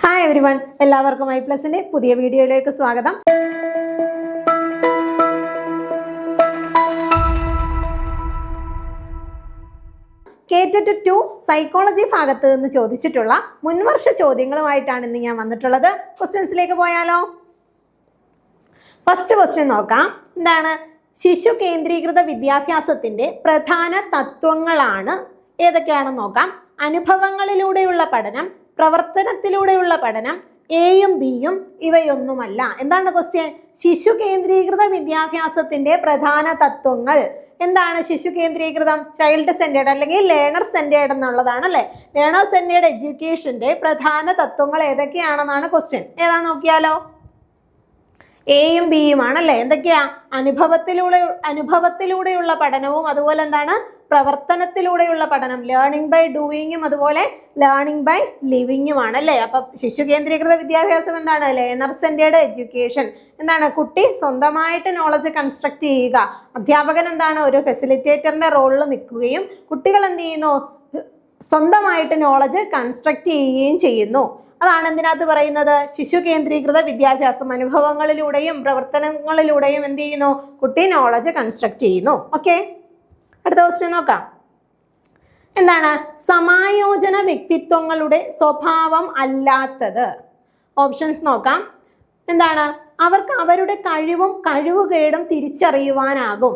Hi everyone, എല്ലാവർക്കും i+ന്റെ പുതിയ വീഡിയോയിലേക്ക് സ്വാഗതം. കേറ്ററ്റ് 2 സൈക്കോളജി ഭാഗത്ത് നിന്ന് ചോദിച്ചിട്ടുള്ള മുൻവർഷ ചോദ്യങ്ങളുമായിട്ടാണ് ഇന്ന് ഞാൻ വന്നിട്ടുള്ളത്. ക്വസ്റ്റ്യൻസിലേക്ക് പോയാലോ? ഫസ്റ്റ് ക്വസ്റ്റ്യൻ നോക്കാം. എന്താണ്? ശിശു കേന്ദ്രീകൃത വിദ്യാഭ്യാസത്തിന്റെ പ്രധാന തത്വങ്ങളാണ് ഏതൊക്കെയാണെന്ന് നോക്കാം. അനുഭവങ്ങളിലൂടെയുള്ള പഠനം, പ്രവർത്തനത്തിലൂടെയുള്ള പഠനം, എയും ബിയും ഇവയൊന്നുമല്ല. എന്താണ് ക്വസ്റ്റ്യൻ? ശിശു കേന്ദ്രീകൃത വിദ്യാഭ്യാസത്തിന്റെ പ്രധാന തത്വങ്ങൾ എന്താണ്? ശിശു കേന്ദ്രീകൃതം, ചൈൽഡ് സെന്റേർഡ് അല്ലെങ്കിൽ ലേണർ സെന്റേർഡ് എന്നുള്ളതാണ് അല്ലെ. ലേണർ സെന്റേർഡ് എഡ്യൂക്കേഷന്റെ പ്രധാന തത്വങ്ങൾ ഏതൊക്കെയാണെന്നാണ് ക്വസ്റ്റ്യൻ. ഏതാ നോക്കിയാലോ? എയും ബിയുമാണല്ലേ. എന്തൊക്കെയാ? അനുഭവത്തിലൂടെയുള്ള പഠനവും അതുപോലെ എന്താണ് പ്രവർത്തനത്തിലൂടെയുള്ള പഠനം, ലേണിംഗ് ബൈ ഡൂയിങ്ങും അതുപോലെ ലേണിംഗ് ബൈ ലിവിങ്ങുമാണ് അല്ലേ. അപ്പൊ ശിശു കേന്ദ്രീകൃത വിദ്യാഭ്യാസം എന്താണ്? Learner centred education. എന്താണ്? കുട്ടി സ്വന്തമായിട്ട് നോളജ് കൺസ്ട്രക്ട് ചെയ്യുക. അധ്യാപകൻ എന്താണ്? ഒരു ഫെസിലിറ്റേറ്ററിന്റെ റോളിൽ നിൽക്കുകയും കുട്ടികൾ എന്ത് ചെയ്യുന്നു? സ്വന്തമായിട്ട് നോളജ് കൺസ്ട്രക്ട് ചെയ്യുകയും ചെയ്യുന്നു. അതാണ് എന്തിനകത്ത് പറയുന്നത്? ശിശു കേന്ദ്രീകൃത വിദ്യാഭ്യാസം. അനുഭവങ്ങളിലൂടെയും പ്രവർത്തനങ്ങളിലൂടെയും എന്ത് ചെയ്യുന്നു? കുട്ടി നോളജ് കൺസ്ട്രക്ട് ചെയ്യുന്നു. ഓക്കെ, അടുത്ത ക്വസ്റ്റ്യൻ നോക്കാം. എന്താണ്? സമായോജന വ്യക്തിത്വങ്ങളുടെ സ്വഭാവം അല്ലാത്തത്. ഓപ്ഷൻസ് നോക്കാം. എന്താണ്? അവർക്ക് അവരുടെ കഴിവും കഴിവുകേടും തിരിച്ചറിയുവാനാകും.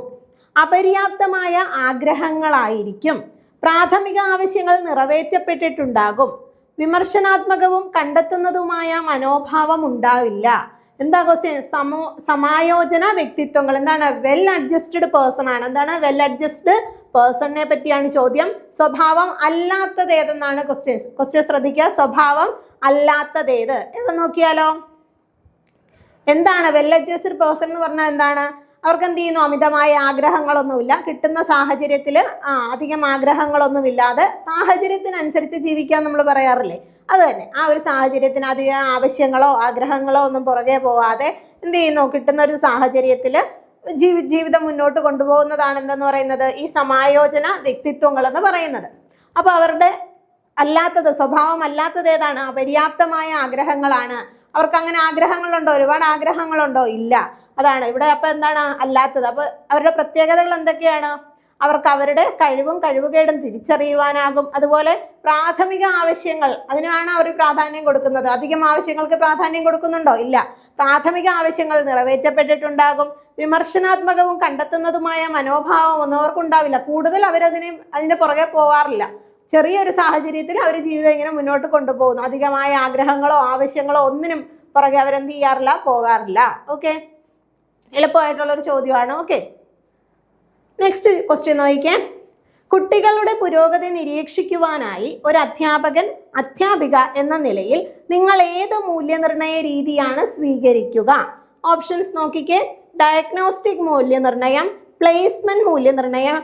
അപര്യാപ്തമായ ആഗ്രഹങ്ങളായിരിക്കും. പ്രാഥമിക ആവശ്യങ്ങൾ നിറവേറ്റപ്പെട്ടിട്ടുണ്ടാകും. വിമർശനാത്മകവും കണ്ടെത്തുന്നതുമായ മനോഭാവം ഉണ്ടാവില്ല. എന്താ ക്വസ്റ്റ്യൻ? സമായോജന വ്യക്തിത്വങ്ങൾ. എന്താണ്? വെൽ അഡ്ജസ്റ്റഡ് പേഴ്സൺ ആണ്. എന്താണ്? വെൽ അഡ്ജസ്റ്റഡ് പേഴ്സണിനെ പറ്റിയാണ് ചോദ്യം. സ്വഭാവം അല്ലാത്തത് ഏതെന്നാണ് ക്വസ്റ്റ്യൻ ശ്രദ്ധിക്കുക. സ്വഭാവം അല്ലാത്തതേത് ഏത് നോക്കിയാലോ? എന്താണ് വെൽ അഡ്ജസ്റ്റഡ് പേഴ്സൺ എന്ന് പറഞ്ഞാൽ? എന്താണ്? അവർക്ക് എന്ത് ചെയ്യുന്നു? അമിതമായ ആഗ്രഹങ്ങളൊന്നുമില്ല. കിട്ടുന്ന സാഹചര്യത്തിൽ അധികം ആഗ്രഹങ്ങളൊന്നുമില്ലാതെ സാഹചര്യത്തിനനുസരിച്ച് ജീവിക്കാൻ നമ്മൾ പറയാറില്ലേ, അത് തന്നെ. ആ ഒരു സാഹചര്യത്തിന് അധികം ആവശ്യങ്ങളോ ആഗ്രഹങ്ങളോ ഒന്നും പുറകെ പോവാതെ എന്ത് ചെയ്യുന്നു? കിട്ടുന്ന ഒരു സാഹചര്യത്തിൽ ജീവിതം മുന്നോട്ട് കൊണ്ടുപോകുന്നതാണ് എന്തെന്ന് പറയുന്നത്? ഈ സമായോജന വ്യക്തിത്വങ്ങൾ എന്ന് പറയുന്നത്. അപ്പോൾ അവരുടെ അല്ലാത്തത്, സ്വഭാവം അല്ലാത്തത് ഏതാണ്? അപര്യാപ്തമായ ആഗ്രഹങ്ങളാണ്. അവർക്ക് അങ്ങനെ ആഗ്രഹങ്ങളുണ്ടോ? ഒരുപാട് ആഗ്രഹങ്ങളുണ്ടോ? ഇല്ല. അതാണ് ഇവിടെ. അപ്പൊ എന്താണ് അല്ലാത്തത്? അപ്പൊ അവരുടെ പ്രത്യേകതകൾ എന്തൊക്കെയാണ്? അവർക്ക് അവരുടെ കഴിവും കഴിവുകേടും തിരിച്ചറിയുവാനാകും. അതുപോലെ പ്രാഥമിക ആവശ്യങ്ങൾ, അതിനാണ് അവർ പ്രാധാന്യം കൊടുക്കുന്നത്. അധികം ആവശ്യങ്ങൾക്ക് പ്രാധാന്യം കൊടുക്കുന്നുണ്ടോ? ഇല്ല. പ്രാഥമിക ആവശ്യങ്ങൾ നിറവേറ്റപ്പെട്ടിട്ടുണ്ടാകും. വിമർശനാത്മകവും കണ്ടെത്തുന്നതുമായ മനോഭാവം ഒന്നും അവർക്കുണ്ടാവില്ല. കൂടുതൽ അതിന്റെ പുറകെ പോവാറില്ല. ചെറിയൊരു സാഹചര്യത്തിൽ അവർ ജീവിതം ഇങ്ങനെ മുന്നോട്ട് കൊണ്ടുപോകുന്നു. അധികമായ ആഗ്രഹങ്ങളോ ആവശ്യങ്ങളോ ഒന്നിനും പുറകെ അവരെന്ത് ചെയ്യാറില്ല, പോകാറില്ല. ഓക്കെ, എളുപ്പമായിട്ടുള്ളൊരു ചോദ്യമാണ്. ഓക്കെ, നെക്സ്റ്റ് ക്വസ്റ്റ്യൻ നോക്കിക്കേ. കുട്ടികളുടെ പുരോഗതി നിരീക്ഷിക്കുവാനായി ഒരു അധ്യാപിക എന്ന നിലയിൽ നിങ്ങൾ ഏത് മൂല്യനിർണ്ണയ രീതിയാണ് സ്വീകരിക്കുക? ഓപ്ഷൻസ് നോക്കിക്കേ. ഡയഗ്നോസ്റ്റിക് മൂല്യനിർണ്ണയം, പ്ലേസ്മെന്റ് മൂല്യനിർണ്ണയം,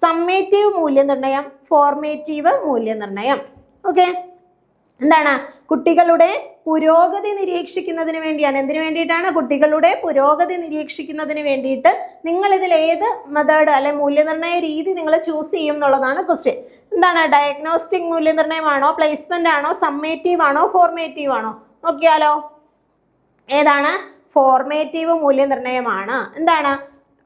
സമ്മേറ്റീവ് മൂല്യനിർണ്ണയം, ഫോർമേറ്റീവ് മൂല്യനിർണ്ണയം. ഓക്കെ, എന്താണ്? കുട്ടികളുടെ പുരോഗതി നിരീക്ഷിക്കുന്നതിന് വേണ്ടിയാണ്. എന്തിനു വേണ്ടിയിട്ടാണ്? കുട്ടികളുടെ പുരോഗതി നിരീക്ഷിക്കുന്നതിന് വേണ്ടിയിട്ട് നിങ്ങൾ ഇതിൽ ഏത് മെത്തേഡ് അല്ലെ മൂല്യനിർണ്ണയ രീതി നിങ്ങൾ ചൂസ് ചെയ്യും എന്നുള്ളതാണ് ക്വസ്റ്റ്യൻ. എന്താണ്? ഡയഗ്നോസ്റ്റിക് മൂല്യനിർണ്ണയമാണോ, പ്ലേസ്മെന്റ് ആണോ, സമ്മേറ്റീവ് ആണോ, ഫോർമേറ്റീവ് ആണോ? നോക്കിയാലോ, ഏതാണ്? ഫോർമേറ്റീവ് മൂല്യനിർണ്ണയമാണ്. എന്താണ്?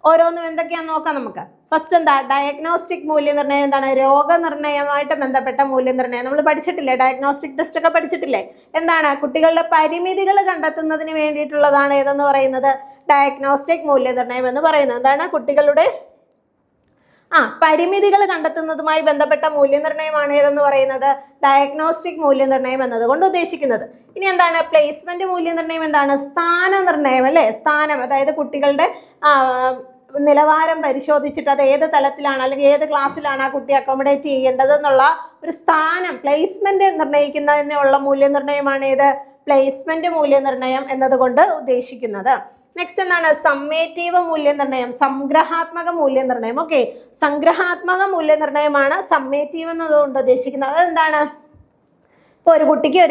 ഓരോന്നും എന്തൊക്കെയാണെന്ന് നോക്കാം നമുക്ക്. ഫസ്റ്റ് എന്താ? ഡയഗ്നോസ്റ്റിക് മൂല്യനിർണ്ണയം. എന്താണ്? രോഗനിർണയമായിട്ട് ബന്ധപ്പെട്ട മൂല്യനിർണ്ണയം. നമ്മൾ പഠിച്ചിട്ടില്ലേ? ഡയഗ്നോസ്റ്റിക് ടെസ്റ്റ് ഒക്കെ പഠിച്ചിട്ടില്ലേ? എന്താണ്? കുട്ടികളുടെ പരിമിതികൾ കണ്ടെത്തുന്നതിന് വേണ്ടിയിട്ടുള്ളതാണ് ഏതെന്ന് പറയുന്നത്? ഡയഗ്നോസ്റ്റിക് മൂല്യനിർണ്ണയം എന്ന് പറയുന്നത്. എന്താണ്? കുട്ടികളുടെ പരിമിതികൾ കണ്ടെത്തുന്നതുമായി ബന്ധപ്പെട്ട മൂല്യനിർണ്ണയമാണ് ഏതെന്ന് പറയുന്നത്? ഡയഗ്നോസ്റ്റിക് മൂല്യനിർണ്ണയം എന്നതുകൊണ്ട് ഉദ്ദേശിക്കുന്നത്. ഇനി എന്താണ്? പ്ലേസ്മെന്റ് മൂല്യനിർണ്ണയം. എന്താണ്? സ്ഥാനനിർണ്ണയം അല്ലേ. സ്ഥാനം, അതായത് കുട്ടികളുടെ നിലവാരം പരിശോധിച്ചിട്ട് അത് ഏത് തലത്തിലാണ് അല്ലെങ്കിൽ ഏത് ക്ലാസ്സിലാണ് ആ കുട്ടി അക്കോമഡേറ്റ് ചെയ്യേണ്ടത് എന്നുള്ള ഒരു സ്ഥാനം, പ്ലേസ്മെന്റ് നിർണ്ണയിക്കുന്നതിനുള്ള മൂല്യനിർണ്ണയമാണ് ഏത്? പ്ലേസ്മെന്റ് മൂല്യനിർണ്ണയം എന്നതുകൊണ്ട് ഉദ്ദേശിക്കുന്നത്. നെക്സ്റ്റ് എന്താണ്? സമ്മേറ്റീവ് മൂല്യനിർണ്ണയം, സംഗ്രഹാത്മക മൂല്യനിർണ്ണയം. ഓക്കെ, സംഗ്രഹാത്മക മൂല്യനിർണ്ണയമാണ് സമ്മേറ്റീവ് എന്നതുകൊണ്ട് ഉദ്ദേശിക്കുന്നത്. അതെന്താണ്? ഇപ്പോൾ ഒരു കുട്ടിക്ക്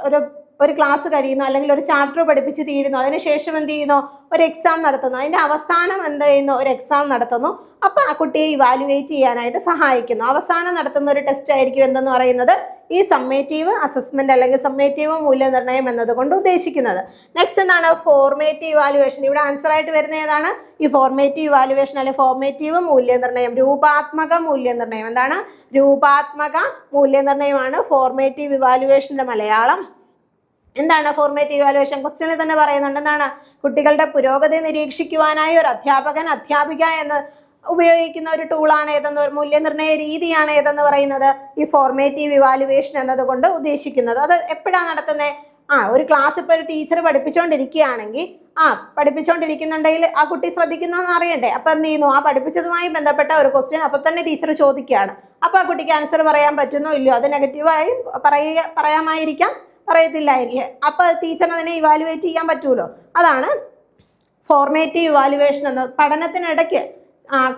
ഒരു ഒരു ക്ലാസ് കഴിയുന്നു, അല്ലെങ്കിൽ ഒരു ചാപ്റ്റർ പഠിപ്പിച്ച് തീരുന്നു, അതിനുശേഷം എന്ത് ചെയ്യുന്നു, ഒരു എക്സാം നടത്തുന്നു, അതിൻ്റെ അവസാനം എന്ത് ചെയ്യുന്നു, ഒരു എക്സാം നടത്തുന്നു. അപ്പോൾ ആ കുട്ടിയെ ഇവാലുവേറ്റ് ചെയ്യാനായിട്ട് സഹായിക്കുന്നു. അവസാനം നടത്തുന്ന ഒരു ടെസ്റ്റ് ആയിരിക്കും എന്തെന്ന് പറയുന്നത് ഈ സമ്മേറ്റീവ് അസസ്മെന്റ് അല്ലെങ്കിൽ സമ്മേറ്റീവ് മൂല്യനിർണ്ണയം എന്നതുകൊണ്ട് ഉദ്ദേശിക്കുന്നത്. നെക്സ്റ്റ് എന്താണ്, ഫോർമേറ്റീവ് ഇവാലുവേഷൻ. ഇവിടെ ആൻസർ ആയിട്ട് വരുന്ന ഏതാണ്, ഈ ഫോർമേറ്റീവ് ഇവാലുവേഷൻ അല്ലെങ്കിൽ ഫോർമേറ്റീവ് മൂല്യനിർണ്ണയം, രൂപാത്മക മൂല്യനിർണ്ണയം. എന്താണ്, രൂപാത്മക മൂല്യനിർണ്ണയമാണ് ഫോർമേറ്റീവ് ഇവാലുവേഷന്റെ മലയാളം. എന്താണ് ഫോർമേറ്റീവ് ഇവാലുവേഷൻ? ക്വസ്റ്റ്യനിൽ തന്നെ പറയുന്നുണ്ട്. എന്താണ്, കുട്ടികളുടെ പുരോഗതി നിരീക്ഷിക്കുവാനായി ഒരു അധ്യാപകൻ അധ്യാപിക എന്ന് ഉപയോഗിക്കുന്ന ഒരു ടൂളാണ് ഏതെന്ന്, മൂല്യനിർണ്ണയ രീതിയാണ് ഏതെന്ന് പറയുന്നത് ഈ ഫോർമേറ്റീവ് ഇവാലുവേഷൻ എന്നതുകൊണ്ട് ഉദ്ദേശിക്കുന്നത്. അത് എപ്പോഴാണ് നടത്തുന്നത്? ഒരു ക്ലാസ് ഇപ്പോൾ ഒരു ടീച്ചർ പഠിപ്പിച്ചുകൊണ്ടിരിക്കുകയാണെങ്കിൽ പഠിപ്പിച്ചുകൊണ്ടിരിക്കുന്നുണ്ടെങ്കിൽ ആ കുട്ടി ശ്രദ്ധിക്കുന്നതെന്ന് അറിയണ്ടേ. അപ്പം എന്ത് ചെയ്യുന്നു, ആ പഠിപ്പിച്ചതുമായി ബന്ധപ്പെട്ട ഒരു ക്വസ്റ്റ്യൻ അപ്പം തന്നെ ടീച്ചർ ചോദിക്കുകയാണ്. അപ്പോൾ ആ കുട്ടിക്ക് ആൻസർ പറയാൻ പറ്റുന്നോ ഇല്ലയോ, അത് നെഗറ്റീവായി പറയാമായിരിക്കാം, പറയത്തില്ലായിരിക്കും. അപ്പോൾ ടീച്ചറിന് അതിനെ ഇവാലുവേറ്റ് ചെയ്യാൻ പറ്റുമല്ലോ. അതാണ് ഫോർമേറ്റീവ് ഇവാലുവേഷൻ എന്ന്. പഠനത്തിനിടയ്ക്ക്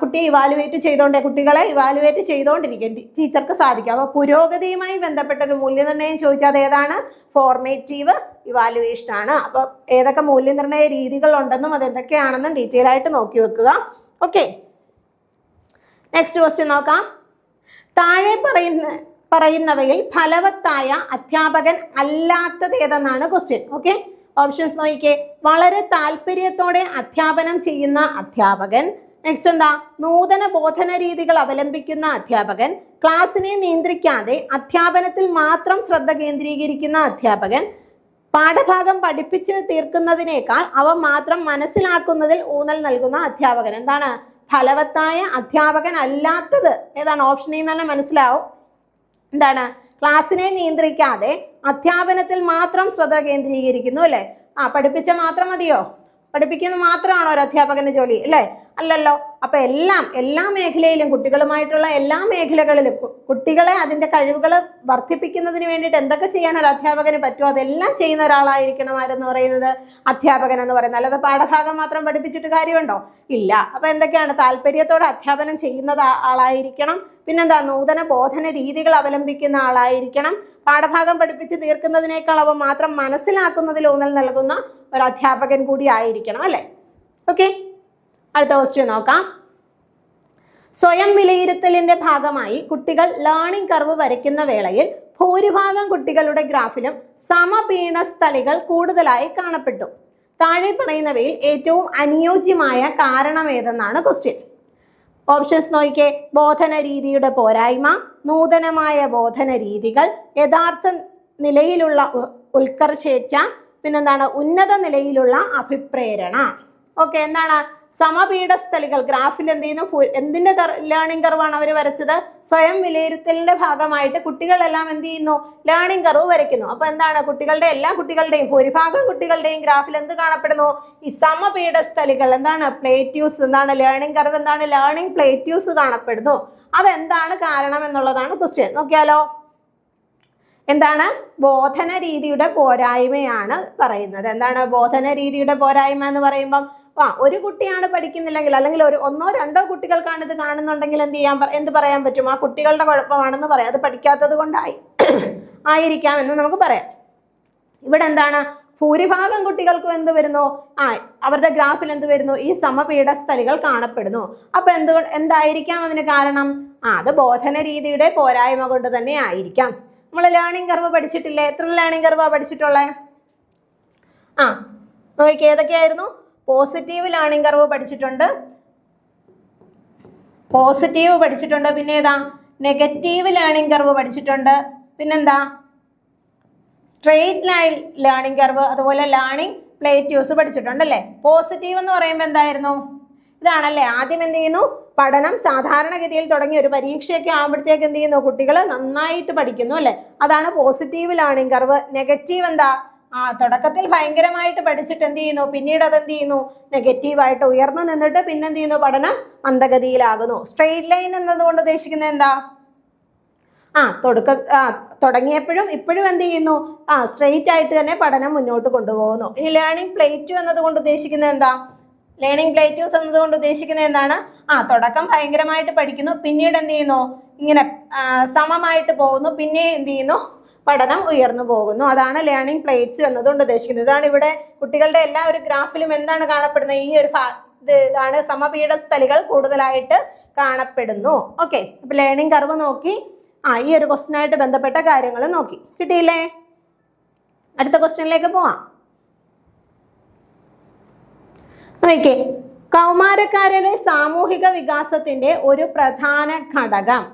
കുട്ടിയെ കുട്ടികളെ ഇവാലുവേറ്റ് ചെയ്തുകൊണ്ടിരിക്കും ടീച്ചർക്ക് സാധിക്കും. അപ്പോൾ പുരോഗതിയുമായി ബന്ധപ്പെട്ട ഒരു മൂല്യനിർണ്ണയം ചോദിച്ചാൽ അത് ഏതാണ്, ഫോർമേറ്റീവ് ഇവാലുവേഷൻ ആണ്. അപ്പോൾ ഏതൊക്കെ മൂല്യനിർണ്ണയ രീതികൾ ഉണ്ടെന്നും അതെന്തൊക്കെയാണെന്നും ഡീറ്റെയിൽ ആയിട്ട് നോക്കി വെക്കുക. ഓക്കെ, നെക്സ്റ്റ് ക്വസ്റ്റ്യൻ നോക്കാം. താഴെ പറയുന്നവയിൽ ഫലവത്തായ അധ്യാപകൻ അല്ലാത്തത് ഏതെന്നാണ് ക്വസ്റ്റ്യൻ. ഓക്കെ, ഓപ്ഷൻസ് നോക്കിക്കേ. വളരെ താല്പര്യത്തോടെ അധ്യാപനം ചെയ്യുന്ന അധ്യാപകൻ. നെക്സ്റ്റ് എന്താ, നൂതന ബോധന രീതികൾ അവലംബിക്കുന്ന അധ്യാപകൻ. ക്ലാസ്സിനെ നിയന്ത്രിക്കാതെ അധ്യാപനത്തിൽ മാത്രം ശ്രദ്ധ കേന്ദ്രീകരിക്കുന്ന അധ്യാപകൻ. പാഠഭാഗം പഠിപ്പിച്ച് തീർക്കുന്നതിനേക്കാൾ അവ മാത്രം മനസ്സിലാക്കുന്നതിൽ ഊന്നൽ നൽകുന്ന അധ്യാപകൻ. എന്താണ് ഫലവത്തായ അധ്യാപകൻ അല്ലാത്തത് ഏതാണ്? ഓപ്ഷനിൽ നിന്ന് തന്നെ മനസ്സിലാവും. എന്താണ്, ക്ലാസ്സിനെ നിയന്ത്രിക്കാതെ അധ്യാപനത്തിൽ മാത്രം ശ്രദ്ധ കേന്ദ്രീകരിക്കുന്നു അല്ലേ. പഠിപ്പിച്ച മാത്രം മതിയോ? പഠിപ്പിക്കുന്നത് മാത്രമാണോ ഒരു അധ്യാപകന്റെ ജോലി? അല്ലേ, അല്ലല്ലോ. അപ്പൊ എല്ലാ മേഖലയിലും, കുട്ടികളുമായിട്ടുള്ള എല്ലാ മേഖലകളിലും കുട്ടികളെ അതിന്റെ കഴിവുകൾ വർദ്ധിപ്പിക്കുന്നതിന് വേണ്ടിയിട്ട് എന്തൊക്കെ ചെയ്യാൻ ഒരു അധ്യാപകന് പറ്റുമോ അതെല്ലാം ചെയ്യുന്ന ഒരാളായിരിക്കണം ആരെന്ന് പറയുന്നത്, അധ്യാപകൻ എന്ന് പറയുന്നത്. അല്ലാതെ പാഠഭാഗം മാത്രം പഠിപ്പിച്ചിട്ട് കാര്യമുണ്ടോ? ഇല്ല. അപ്പൊ എന്തൊക്കെയാണ്, താല്പര്യത്തോടെ അധ്യാപനം ചെയ്യുന്നത് ആളായിരിക്കണം. പിന്നെന്താ, നൂതന ബോധന രീതികൾ അവലംബിക്കുന്ന ആളായിരിക്കണം. പാഠഭാഗം പഠിപ്പിച്ച് തീർക്കുന്നതിനേക്കാൾ അവ മാത്രം മനസ്സിലാക്കുന്നതിൽ ഊന്നൽ നൽകുന്ന ഒരു അധ്യാപകൻ കൂടി ആയിരിക്കണം അല്ലേ. ഓക്കെ, അടുത്ത ക്വസ്റ്റ്യൻ നോക്കാം. സ്വയം വിലയിരുത്തലിന്റെ ഭാഗമായി കുട്ടികൾ ലേണിംഗ് കർവ് വരയ്ക്കുന്ന വേളയിൽ ഭൂരിഭാഗം കുട്ടികളുടെ ഗ്രാഫിലും സമപീഠസ്ഥലികൾ കൂടുതലായി കാണപ്പെട്ടു. താഴെ പറയുന്നവയിൽ ഏറ്റവും അനുയോജ്യമായ കാരണം ഏതെന്നാണ് ക്വസ്റ്റ്യൻ. ഓപ്ഷൻസ് നോക്കിക്കേ. ബോധന രീതിയുടെ പോരായ്മ, നൂതനമായ ബോധന രീതികൾ, യഥാർത്ഥ നിലയിലുള്ള ഉത്കർഷേച്ഛ, പിന്നെന്താണ് ഉന്നത നിലയിലുള്ള അഭിപ്രേരണ. ഓക്കെ, എന്താണ് സമപീഠസ്ഥലികൾ? ഗ്രാഫിൽ എന്ത് ചെയ്യുന്നു, എന്തിന്റെ ലേണിംഗ് കർവാണ് അവർ വരച്ചത്? സ്വയം വിലയിരുത്തലിന്റെ ഭാഗമായിട്ട് കുട്ടികളെല്ലാം എന്ത് ചെയ്യുന്നു, ലേണിംഗ് കർവ് വരയ്ക്കുന്നു. അപ്പൊ എന്താണ്, എല്ലാ കുട്ടികളുടെയും ഭൂരിഭാഗം കുട്ടികളുടെയും ഗ്രാഫിൽ എന്ത് കാണപ്പെടുന്നു? ഈ സമപീഠസ്ഥലികൾ. എന്താണ് പ്ലേറ്റ്യൂസ്, എന്താണ് ലേണിംഗ് കർവ്, എന്താണ് ലേണിംഗ് പ്ലേറ്റ്യൂസ് കാണപ്പെടുന്നു. അതെന്താണ് കാരണം എന്നുള്ളതാണ് ക്വസ്റ്റ്യൻ. നോക്കിയാലോ, എന്താണ് ബോധന രീതിയുടെ പോരായ്മയാണ് പറയുന്നത്. എന്താണ് ബോധന രീതിയുടെ പോരായ്മ എന്ന് പറയുമ്പം ഒരു കുട്ടിയാണ് പഠിക്കുന്നില്ലെങ്കിൽ, അല്ലെങ്കിൽ ഒന്നോ രണ്ടോ കുട്ടികൾക്കാണ് ഇത് കാണുന്നുണ്ടെങ്കിൽ എന്ത് പറയാൻ പറ്റും? ആ കുട്ടികളുടെ കുഴപ്പമാണെന്ന് പറയാം. അത് പഠിക്കാത്തത് കൊണ്ടായിരിക്കാം എന്ന് നമുക്ക് പറയാം. ഇവിടെ എന്താണ്, ഭൂരിഭാഗം കുട്ടികൾക്കും എന്ത് വരുന്നു, അവരുടെ ഗ്രാഫിൽ എന്ത് വരുന്നു, ഈ സമപീഠസ്ഥലികൾ കാണപ്പെടുന്നു. അപ്പൊ എന്തായിരിക്കാം അതിന് കാരണം? അത് ബോധന രീതിയുടെ പോരായ്മ കൊണ്ട് തന്നെ ആയിരിക്കാം. നമ്മൾ ലേണിംഗ് കർവ് പഠിച്ചിട്ടില്ലേ? എത്ര ലേണിംഗ് കർവാ പഠിച്ചിട്ടുള്ളത്? നോക്കി ഏതൊക്കെയായിരുന്നു? പോസിറ്റീവ് ലേണിംഗ് കർവ് പഠിച്ചിട്ടുണ്ട്, പിന്നെ ഏതാ, നെഗറ്റീവ് ലേണിംഗ് കർവ് പഠിച്ചിട്ടുണ്ട്, പിന്നെന്താ സ്ട്രെയിറ്റ് ലൈൻ ലേണിംഗ് കർവ്, അതുപോലെ ലേണിംഗ് പ്ലേറ്റ്യൂസ് പഠിച്ചിട്ടുണ്ടല്ലേ. പോസിറ്റീവ് എന്ന് പറയുമ്പോൾ എന്തായിരുന്നു? ഇതാണല്ലേ. ആദ്യം എന്ത് ചെയ്യുന്നു, പഠനം സാധാരണഗതിയിൽ തുടങ്ങി ഒരു പരീക്ഷയൊക്കെ ആകുമ്പോഴത്തേക്ക് എന്ത് ചെയ്യുന്നു, കുട്ടികൾ നന്നായിട്ട് പഠിക്കുന്നു അല്ലേ. അതാണ് പോസിറ്റീവ് ലേണിംഗ് കർവ്. നെഗറ്റീവ് എന്താ, തുടക്കത്തിൽ ഭയങ്കരമായിട്ട് പഠിച്ചിട്ട് എന്ത് ചെയ്യുന്നു, പിന്നീട് അതെന്ത് ചെയ്യുന്നു, നെഗറ്റീവായിട്ട് ഉയർന്നു നിന്നിട്ട് പിന്നെ എന്ത് ചെയ്യുന്നു, പഠനം മന്ദഗതിയിലാകുന്നു. സ്ട്രെയിറ്റ് ലൈൻ എന്നതുകൊണ്ട് ഉദ്ദേശിക്കുന്നത് എന്താ? തുടങ്ങിയപ്പോഴും ഇപ്പോഴും എന്ത് ചെയ്യുന്നു, സ്ട്രെയിറ്റ് ആയിട്ട് തന്നെ പഠനം മുന്നോട്ട് കൊണ്ടുപോകുന്നു. ഇനി ലേണിംഗ് പ്ലേറ്റ്യൂ എന്നതുകൊണ്ട് ഉദ്ദേശിക്കുന്നത് എന്താ? ലേണിംഗ് പ്ലേറ്റ്യൂസ് എന്നതുകൊണ്ട് ഉദ്ദേശിക്കുന്നത് എന്താണ്? തുടക്കം ഭയങ്കരമായിട്ട് പഠിക്കുന്നു, പിന്നീട് എന്ത് ചെയ്യുന്നു, ഇങ്ങനെ സമമായിട്ട് പോകുന്നു, പിന്നെ എന്ത് ചെയ്യുന്നു, പഠനം ഉയർന്നു പോകുന്നു. അതാണ് ലേണിംഗ് പ്ലേറ്റ്സ് എന്നതുകൊണ്ട് ഉദ്ദേശിക്കുന്നത്. ഇതാണ് ഇവിടെ കുട്ടികളുടെ എല്ലാ ഒരു ഗ്രാഫിലും എന്താണ് കാണപ്പെടുന്നത്, ഈ ഒരു ഇതാണ് സമപീഠസ്ഥലികൾ കൂടുതലായിട്ട് കാണപ്പെടുന്നു. ഓക്കെ, അപ്പൊ ലേണിംഗ് കർവ് നോക്കി, ഈ ഒരു ക്വസ്റ്റ്യനായിട്ട് ബന്ധപ്പെട്ട കാര്യങ്ങൾ നോക്കി. കിട്ടിയില്ലേ? അടുത്ത ക്വസ്റ്റ്യനിലേക്ക് പോവാം. നോക്കിയേ, കൗമാരക്കാരിലെ സാമൂഹിക വികാസത്തിന്റെ ഒരു പ്രധാന ഘടകം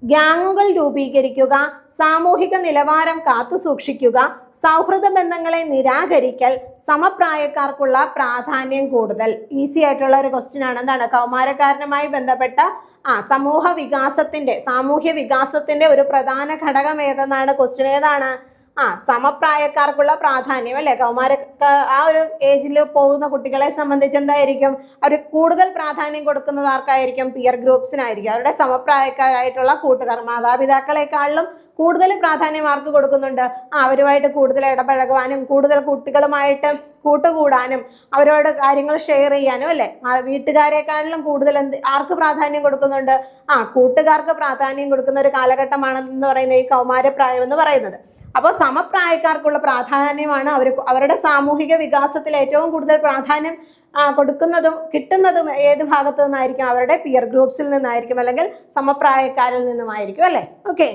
ഗ്യാങ്ങുകൾ രൂപീകരിക്കുക, സാമൂഹിക നിലവാരം കാത്തുസൂക്ഷിക്കുക, സൗഹൃദ ബന്ധങ്ങളെ നിരാകരിക്കൽ, സമപ്രായക്കാർക്കുള്ള പ്രാധാന്യം കൂടുതൽ. ഈസി ആയിട്ടുള്ള ഒരു ക്വസ്റ്റ്യൻ ആണ്. എന്താണ് കൗമാരക്കാരനുമായി ബന്ധപ്പെട്ട സാമൂഹ്യ വികാസത്തിന്റെ ഒരു പ്രധാന ഘടകം ഏതെന്നാണ് ക്വസ്റ്റ്യൻ. ഏതാണ്? സമപ്രായക്കാർക്കുള്ള പ്രാധാന്യം അല്ലെ. ആ ഒരു ഏജിൽ പോകുന്ന കുട്ടികളെ സംബന്ധിച്ച് എന്തായിരിക്കും, അവർ കൂടുതൽ പ്രാധാന്യം കൊടുക്കുന്നത് ആർക്കായിരിക്കും? പിയർ ഗ്രൂപ്പ്സിനായിരിക്കും. അവരുടെ സമപ്രായക്കാരായിട്ടുള്ള കൂട്ടുകാർ, മാതാപിതാക്കളെക്കാളിലും കൂടുതൽ പ്രാധാന്യം ആർക്ക് കൊടുക്കുന്നുണ്ട്? അവരുമായിട്ട് കൂടുതൽ ഇടപഴകുവാനും കൂടുതൽ കുട്ടികളുമായിട്ട് കൂട്ടുകൂടാനും അവരോട് കാര്യങ്ങൾ ഷെയർ ചെയ്യാനും അല്ലെ. വീട്ടുകാരെക്കാളിലും കൂടുതൽ ആർക്ക് പ്രാധാന്യം കൊടുക്കുന്നുണ്ട്? കൂട്ടുകാർക്ക് പ്രാധാന്യം കൊടുക്കുന്ന ഒരു കാലഘട്ടമാണെന്ന് പറയുന്നത് ഈ കൗമാരപ്രായം എന്ന് പറയുന്നത്. അപ്പോൾ സമപ്രായക്കാർക്കുള്ള പ്രാധാന്യമാണ് അവരുടെ സാമൂഹിക വികാസത്തിൽ ഏറ്റവും കൂടുതൽ പ്രാധാന്യം കൊടുക്കുന്നതും കിട്ടുന്നതും ഏത് ഭാഗത്തു നിന്നായിരിക്കും? അവരുടെ പിയർ ഗ്രൂപ്പ്സിൽ നിന്നായിരിക്കും, അല്ലെങ്കിൽ സമപ്രായക്കാരിൽ നിന്നുമായിരിക്കും അല്ലേ. ഓക്കെ,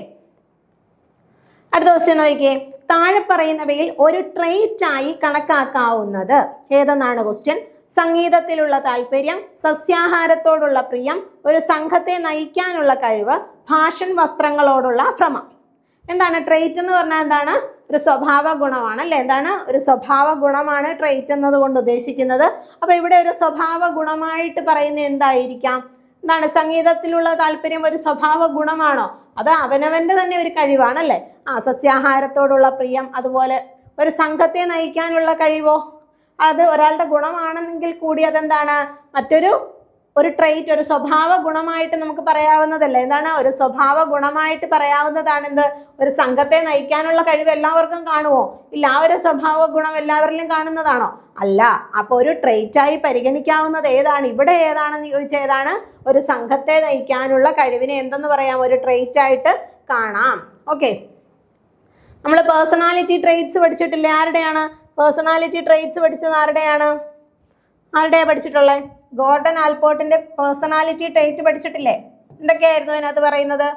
അടുത്ത ക്വസ്റ്റ്യൻ നോക്കിയേ. താഴെ പറയുന്നവയിൽ ഒരു ട്രെയ്റ്റ് ആയി കണക്കാക്കാവുന്നത് ഏതെന്നാണ് ക്വസ്റ്റ്യൻ. സംഗീതത്തിലുള്ള താല്പര്യം, സസ്യാഹാരത്തോടുള്ള പ്രിയം, ഒരു സംഘത്തെ നയിക്കാനുള്ള കഴിവ്, ഫാഷൻ വസ്ത്രങ്ങളോടുള്ള ഭ്രമം. എന്താണ് ട്രെയ്റ്റ് എന്ന് പറഞ്ഞാൽ? എന്താണ്? ഒരു സ്വഭാവ ഗുണമാണ് അല്ലേ. എന്താണ്? ഒരു സ്വഭാവ ഗുണമാണ് ട്രെയ്റ്റ് എന്നതുകൊണ്ട് ഉദ്ദേശിക്കുന്നത്. അപ്പൊ ഇവിടെ ഒരു സ്വഭാവ ഗുണമായിട്ട് പറയുന്നത് എന്തായിരിക്കാം? എന്താണ്? സംഗീതത്തിലുള്ള താല്പര്യം ഒരു സ്വഭാവ ഗുണമാണോ? അത് അവനവന്റെ തന്നെ ഒരു കഴിവാണല്ലേ. സസ്യാഹാരത്തോടുള്ള പ്രിയം, അതുപോലെ ഒരു സംഘത്തെ നയിക്കാനുള്ള കഴിവോ, അത് ഒരാളുടെ ഗുണമാണെങ്കിൽ കൂടി അതെന്താണ്? ഒരു ട്രെയ്റ്റ്, ഒരു സ്വഭാവ ഗുണമായിട്ട് നമുക്ക് പറയാവുന്നതല്ലേ. എന്താണ്? ഒരു സ്വഭാവ ഗുണമായിട്ട് പറയാവുന്നതാണ് എന്ത്? ഒരു സംഘത്തെ നയിക്കാനുള്ള കഴിവ് എല്ലാവർക്കും കാണുമോ? ഇല്ല. ആ ഒരു സ്വഭാവ ഗുണം എല്ലാവരിലും കാണുന്നതാണോ? അല്ല. അപ്പൊ ഒരു ട്രെയ്റ്റ് ആയി പരിഗണിക്കാവുന്നത് ഏതാണ്? ഇവിടെ ഏതാണെന്ന് ചോദിച്ചാൽ ഏതാണ്? ഒരു സംഘത്തെ നയിക്കാനുള്ള കഴിവിനെ എന്തെന്ന് പറയാം? ഒരു ട്രെയ്റ്റ് ആയിട്ട് കാണാം. ഓക്കെ, നമ്മൾ പേഴ്സണാലിറ്റി ട്രെയ്റ്റ്സ് പഠിച്ചിട്ടില്ലേ? ആരുടെയാണ് പേഴ്സണാലിറ്റി ട്രെയ്റ്റ്സ് പഠിച്ചത്? ആരുടെയാ പഠിച്ചിട്ടുള്ളത്? ഗോർഡൻ ആൽപോർട്ടിന്റെ പേഴ്സണാലിറ്റി ട്രെയ്റ്റ് പഠിച്ചിട്ടില്ലേ? എന്തൊക്കെയായിരുന്നു അതിനകത്ത് പറയുന്നത്?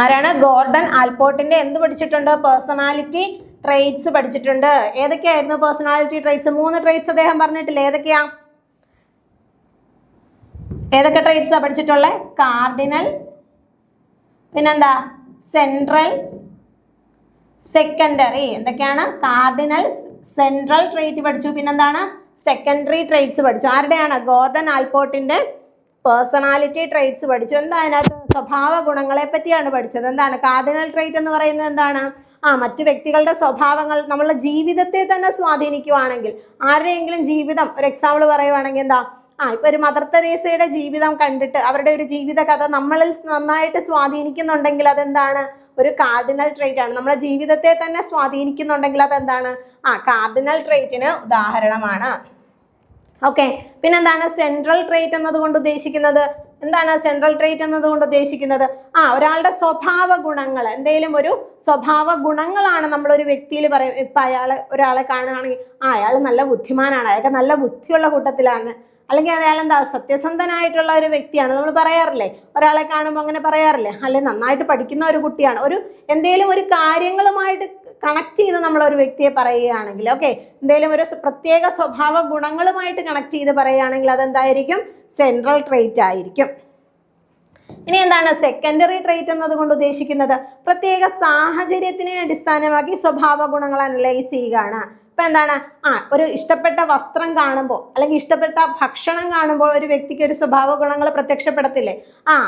ആരാണ്? ഗോർഡൻ ആൽപോർട്ടിന്റെ എന്ത് പഠിച്ചിട്ടുണ്ട്? പേഴ്സണാലിറ്റി ട്രെയ്റ്റ്സ് പഠിച്ചിട്ടുണ്ട്. ഏതൊക്കെയായിരുന്നു പേഴ്സണാലിറ്റി ട്രെയ്റ്റ്സ്? 3 ട്രെയ്റ്റ്സ് അദ്ദേഹം പറഞ്ഞിട്ടില്ലേ? ഏതൊക്കെ ട്രെയ്റ്റ്സാ പഠിച്ചിട്ടുള്ളത്? കാർഡിനൽ, പിന്നെന്താ? Central, secondary. എന്തൊക്കെയാണ്? കാർഡിനൽ, സെൻട്രൽ ട്രെയ്റ്റ് പഠിച്ചു. പിന്നെന്താണ്? സെക്കൻഡറി ട്രെയ്റ്റ്സ് പഠിച്ചു. ആരുടെയാണ്? ഗോർഡൻ ആൽപോർട്ടിന്റെ പേഴ്സണാലിറ്റി ട്രെയ്റ്റ്സ് പഠിച്ചു. എന്താ അതിനകത്ത്? സ്വഭാവ ഗുണങ്ങളെ പറ്റിയാണ് പഠിച്ചത്. എന്താണ് കാർഡിനൽ ട്രെയ്റ്റ് എന്ന് പറയുന്നത്? എന്താണ്? മറ്റു വ്യക്തികളുടെ സ്വഭാവങ്ങൾ നമ്മളുടെ ജീവിതത്തെ തന്നെ സ്വാധീനിക്കുവാണെങ്കിൽ, ആരുടെയെങ്കിലും ജീവിതം ഒരു എക്സാമ്പിൾ പറയുവാണെങ്കിൽ എന്താ? ഇപ്പൊ ഒരു മദർ തെരേസയുടെ ജീവിതം കണ്ടിട്ട് അവരുടെ ഒരു ജീവിത കഥ നമ്മളിൽ നന്നായിട്ട് സ്വാധീനിക്കുന്നുണ്ടെങ്കിൽ അതെന്താണ്? ഒരു കാർഡിനൽ ട്രെയ്റ്റ് ആണ്. നമ്മുടെ ജീവിതത്തെ തന്നെ സ്വാധീനിക്കുന്നുണ്ടെങ്കിൽ അതെന്താണ്? കാർഡിനൽ ട്രെയ്റ്റിന് ഉദാഹരണമാണ്. ഓക്കെ, പിന്നെന്താണ് സെൻട്രൽ ട്രെയ്റ്റ് എന്നതുകൊണ്ട് ഉദ്ദേശിക്കുന്നത്? എന്താണ് സെൻട്രൽ ട്രെയ്റ്റ് എന്നതുകൊണ്ട് ഉദ്ദേശിക്കുന്നത്? ഒരാളുടെ സ്വഭാവ ഗുണങ്ങൾ, എന്തെങ്കിലും ഒരു സ്വഭാവ ഗുണങ്ങളാണ് നമ്മളൊരു വ്യക്തിയിൽ പറയും. ഇപ്പൊ ഒരാളെ കാണുകയാണെങ്കിൽ അയാൾ നല്ല ബുദ്ധിമാനാണ്, അയാൾക്ക് നല്ല ബുദ്ധിയുള്ള കൂട്ടത്തിലാണ്, അല്ലെങ്കിൽ അയാൾ എന്താ സത്യസന്ധനായിട്ടുള്ള ഒരു വ്യക്തിയാണ്, നമ്മൾ പറയാറില്ലേ? ഒരാളെ കാണുമ്പോൾ അങ്ങനെ പറയാറില്ലേ? അല്ലെങ്കിൽ നന്നായിട്ട് പഠിക്കുന്ന ഒരു കുട്ടിയാണ്. എന്തെങ്കിലും ഒരു കാര്യങ്ങളുമായിട്ട് കണക്ട് ചെയ്ത് നമ്മളൊരു വ്യക്തിയെ പറയുകയാണെങ്കിൽ, ഓക്കെ, എന്തെങ്കിലും ഒരു പ്രത്യേക സ്വഭാവ ഗുണങ്ങളുമായിട്ട് കണക്ട് ചെയ്ത് പറയുകയാണെങ്കിൽ അതെന്തായിരിക്കും? സെൻട്രൽ ട്രെയ്റ്റ് ആയിരിക്കും. ഇനി എന്താണ് സെക്കൻഡറി ട്രെയ്റ്റ് എന്നതുകൊണ്ട് ഉദ്ദേശിക്കുന്നത്? പ്രത്യേക സാഹചര്യത്തിനെ അടിസ്ഥാനമാക്കി സ്വഭാവ ഗുണങ്ങൾ അനലൈസ് ചെയ്യുകയാണ്. ഇപ്പൊ എന്താണ്? ഒരു ഇഷ്ടപ്പെട്ട വസ്ത്രം കാണുമ്പോൾ, അല്ലെങ്കിൽ ഇഷ്ടപ്പെട്ട ഭക്ഷണം കാണുമ്പോൾ ഒരു വ്യക്തിക്ക് ഒരു സ്വഭാവ ഗുണങ്ങൾ പ്രത്യക്ഷപ്പെടത്തില്ലേ?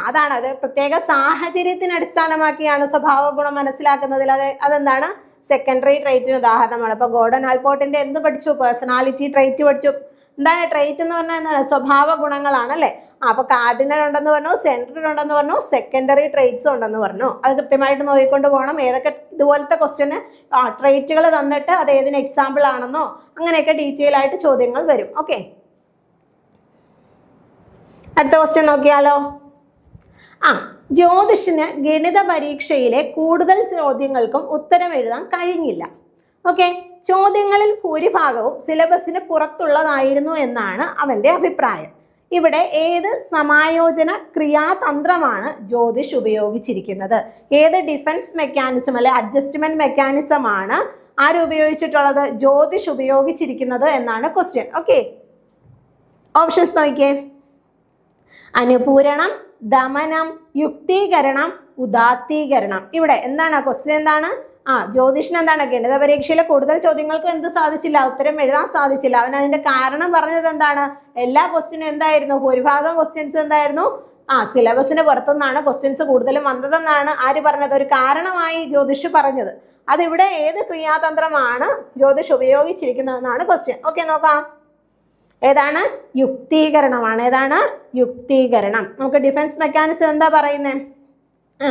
അതാണ്. അത് പ്രത്യേക സാഹചര്യത്തിന് അടിസ്ഥാനമാക്കിയാണ് സ്വഭാവ ഗുണം മനസ്സിലാക്കുന്നതിൽ. അതെന്താണ്? സെക്കൻഡറി ട്രെയ്റ്റിന് ഉദാഹരണമാണ്. ഇപ്പൊ ഗോർഡൻ ആൽപോർട്ടിന്റെ എന്ത് പഠിച്ചു? പേഴ്സണാലിറ്റി ട്രെയ്റ്റ് പഠിച്ചു. എന്താണ് ട്രെയ്റ്റ് എന്ന് പറഞ്ഞാൽ? സ്വഭാവ ഗുണങ്ങളാണല്ലേ. അപ്പൊ കാർഡിനൽ ഉണ്ടെന്ന് പറഞ്ഞു, സെൻട്രൽ ഉണ്ടെന്ന് പറഞ്ഞു, സെക്കൻഡറി ട്രെയ്റ്റ്സ് ഉണ്ടെന്ന് പറഞ്ഞു. അത് കൃത്യമായിട്ട് നോക്കിക്കൊണ്ട് പോകണം. ഏതൊക്കെ ഇതുപോലത്തെ ക്വസ്റ്റ്യന് ട്രെയ്റ്റുകൾ തന്നിട്ട് അത് ഏതിന് എക്സാമ്പിൾ ആണെന്നോ അങ്ങനെയൊക്കെ ഡീറ്റെയിൽ ആയിട്ട് ചോദ്യങ്ങൾ വരും. ഓക്കെ, അടുത്ത ക്വസ്റ്റ്യൻ നോക്കിയാലോ. ജ്യോതിഷിന് ഗണിത പരീക്ഷയിലെ കൂടുതൽ ചോദ്യങ്ങൾക്കും ഉത്തരം എഴുതാൻ കഴിഞ്ഞില്ല. ഓക്കെ, ചോദ്യങ്ങളിൽ ഭൂരിഭാഗവും സിലബസിന് പുറത്തുള്ളതായിരുന്നു എന്നാണ് അവന്റെ അഭിപ്രായം. ഇവിടെ ഏത് സമായോജന ക്രിയാതന്ത്രമാണ് ജ്യോതിഷ് ഉപയോഗിച്ചിരിക്കുന്നത്? ഏത് ഡിഫൻസ് മെക്കാനിസം അല്ലെ അഡ്ജസ്റ്റ്മെന്റ് മെക്കാനിസം ആണ് ആര് ഉപയോഗിച്ചിട്ടുള്ളത്? ജ്യോതിഷ് ഉപയോഗിച്ചിരിക്കുന്നത് എന്നാണ് ക്വസ്റ്റ്യൻ. ഓക്കെ, ഓപ്ഷൻസ് നോക്കിയേ. അനുപൂരണം, ദമനം, യുക്തീകരണം, ഉദാത്തീകരണം. ഇവിടെ എന്താണ് ക്വസ്റ്റ്യൻ? എന്താണ്? ജ്യോതിഷിന് എന്താണ് ഗണിത പരീക്ഷയിലെ കൂടുതൽ ചോദ്യങ്ങൾക്ക് എന്ത് സാധിച്ചില്ല? ഉത്തരം എഴുതാൻ സാധിച്ചില്ല. അവൻ അതിന്റെ കാരണം പറഞ്ഞത് എന്താണ്? എല്ലാ ക്വസ്റ്റ്യനും എന്തായിരുന്നു? ഭൂരിഭാഗം ക്വസ്റ്റ്യൻസ് എന്തായിരുന്നു? സിലബസിന് പുറത്തുനിന്നാണ് ക്വസ്റ്റ്യൻസ് കൂടുതലും വന്നതെന്നാണ് ആര് പറഞ്ഞത്? ഒരു കാരണമായി ജ്യോതിഷ് പറഞ്ഞത്. അതിവിടെ ഏത് ക്രിയാതന്ത്രമാണ് ജ്യോതിഷ് ഉപയോഗിച്ചിരിക്കുന്നതെന്നാണ് ക്വസ്റ്റ്യൻ. ഓക്കെ, നോക്കാം. ഏതാണ്? യുക്തീകരണമാണ്. ഏതാണ്? യുക്തീകരണം. നമുക്ക് ഡിഫൻസ് മെക്കാനിസം എന്താ പറയുന്നത്?